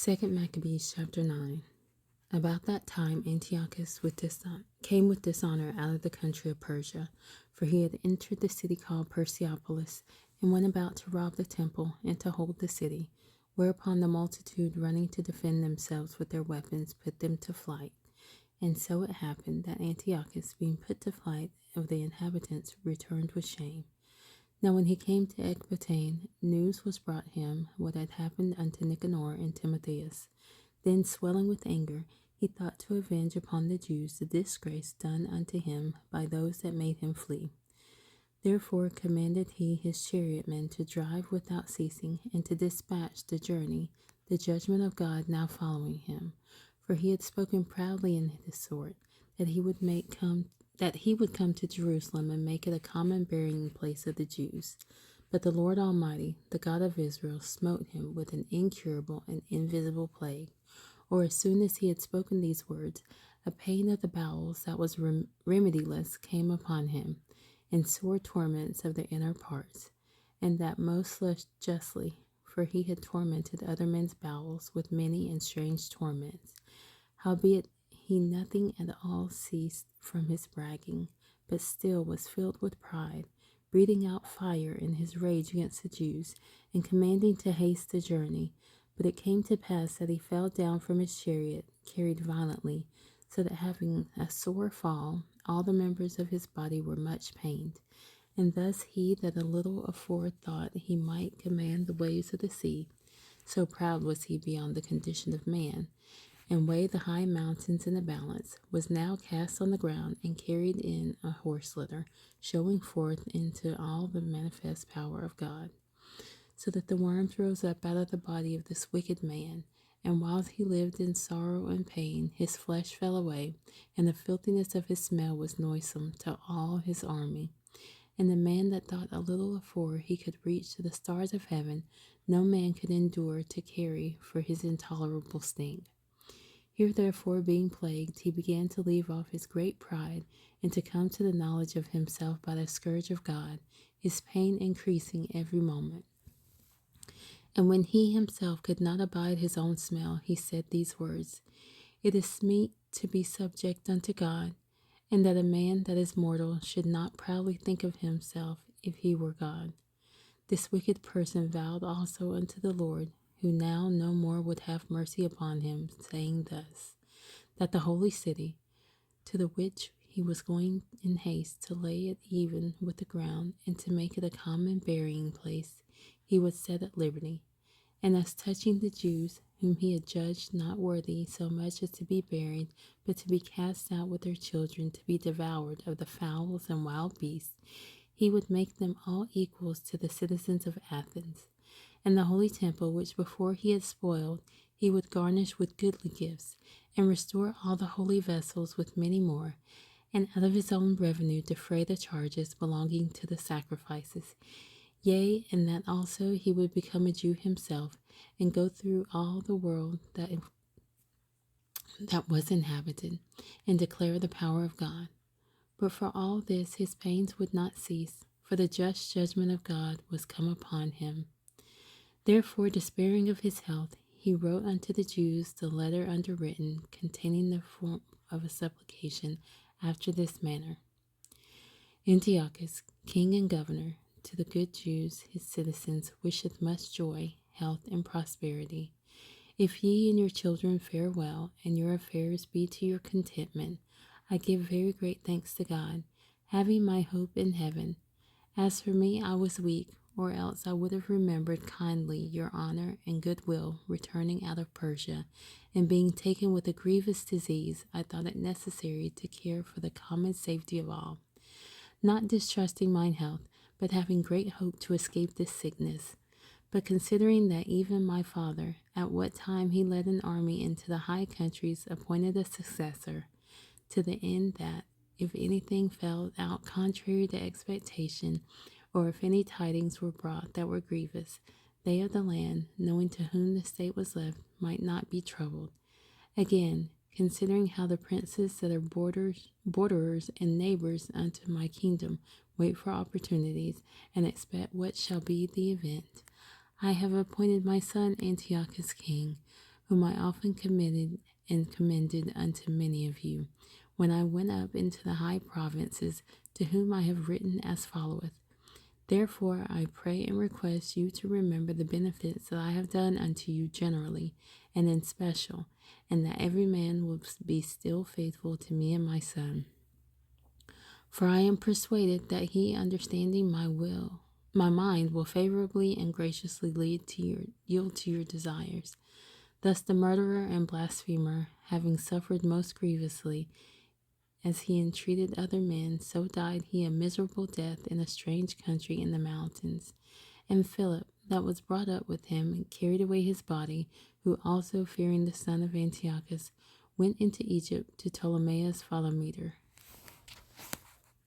2 Maccabees Chapter 9. About that time Antiochus came with dishonor out of the country of Persia, for he had entered the city called Persepolis, and went about to rob the temple and to hold the city, whereupon the multitude, running to defend themselves with their weapons, put them to flight. And so it happened that Antiochus, being put to flight of the inhabitants, returned with shame. Now when he came to Ecbatane, news was brought him what had happened unto Nicanor and Timotheus. Then, swelling with anger, he thought to avenge upon the Jews the disgrace done unto him by those that made him flee. Therefore commanded he his chariotmen to drive without ceasing, and to dispatch the journey, the judgment of God now following him. For he had spoken proudly in his sort, that he would come to Jerusalem and make it a common burying place of the Jews. But the Lord Almighty, the God of Israel, smote him with an incurable and invisible plague. Or as soon as he had spoken these words, a pain of the bowels that was remediless came upon him, and sore torments of the inner parts, and that most justly, for he had tormented other men's bowels with many and strange torments. Howbeit he nothing at all ceased from his bragging, but still was filled with pride, breathing out fire in his rage against the Jews, and commanding to haste the journey. But it came to pass that he fell down from his chariot, carried violently, so that having a sore fall, all the members of his body were much pained. And thus he that a little afore thought he might command the waves of the sea, so proud was he beyond the condition of man, and weigh the high mountains in a balance, was now cast on the ground and carried in a horse litter, showing forth into all the manifest power of God. So that the worms rose up out of the body of this wicked man, and whilst he lived in sorrow and pain, his flesh fell away, and the filthiness of his smell was noisome to all his army. And the man that thought a little afore he could reach to the stars of heaven, no man could endure to carry for his intolerable stink. Here therefore, being plagued, he began to leave off his great pride, and to come to the knowledge of himself by the scourge of God, his pain increasing every moment. And when he himself could not abide his own smell, he said these words: It is meet to be subject unto God, and that a man that is mortal should not proudly think of himself if he were God. This wicked person vowed also unto the Lord, who now no more would have mercy upon him, saying thus, that the holy city, to the which he was going in haste to lay it even with the ground, and to make it a common burying place, he would set at liberty. And as touching the Jews, whom he had judged not worthy so much as to be buried, but to be cast out with their children to be devoured of the fowls and wild beasts, he would make them all equals to the citizens of Athens. And the holy temple, which before he had spoiled, he would garnish with goodly gifts, and restore all the holy vessels with many more, and out of his own revenue defray the charges belonging to the sacrifices. Yea, and that also he would become a Jew himself, and go through all the world that was inhabited, and declare the power of God. But for all this his pains would not cease, for the just judgment of God was come upon him. Therefore, despairing of his health, he wrote unto the Jews the letter underwritten, containing the form of a supplication, after this manner: Antiochus, king and governor, to the good Jews, his citizens, wisheth much joy, health, and prosperity. If ye and your children fare well, and your affairs be to your contentment, I give very great thanks to God, having my hope in heaven. As for me, I was weak, or else I would have remembered kindly your honor and goodwill returning out of Persia, and being taken with a grievous disease, I thought it necessary to care for the common safety of all, not distrusting mine health, but having great hope to escape this sickness. But considering that even my father, at what time he led an army into the high countries, appointed a successor, to the end that, if anything fell out contrary to expectation, or if any tidings were brought that were grievous, they of the land, knowing to whom the state was left, might not be troubled. Again, considering how the princes that are borderers and neighbors unto my kingdom wait for opportunities, and expect what shall be the event, I have appointed my son Antiochus king, whom I often committed and commended unto many of you, when I went up into the high provinces, to whom I have written as followeth. Therefore I pray and request you to remember the benefits that I have done unto you generally, and in special, and that every man will be still faithful to me and my son. For I am persuaded that he, understanding my mind will favorably and graciously yield to your desires. Thus the murderer and blasphemer, having suffered most grievously, as he entreated other men, so died he a miserable death in a strange country in the mountains. And Philip, that was brought up with him, carried away his body, who also, fearing the son of Antiochus, went into Egypt to Ptolemais Philometor,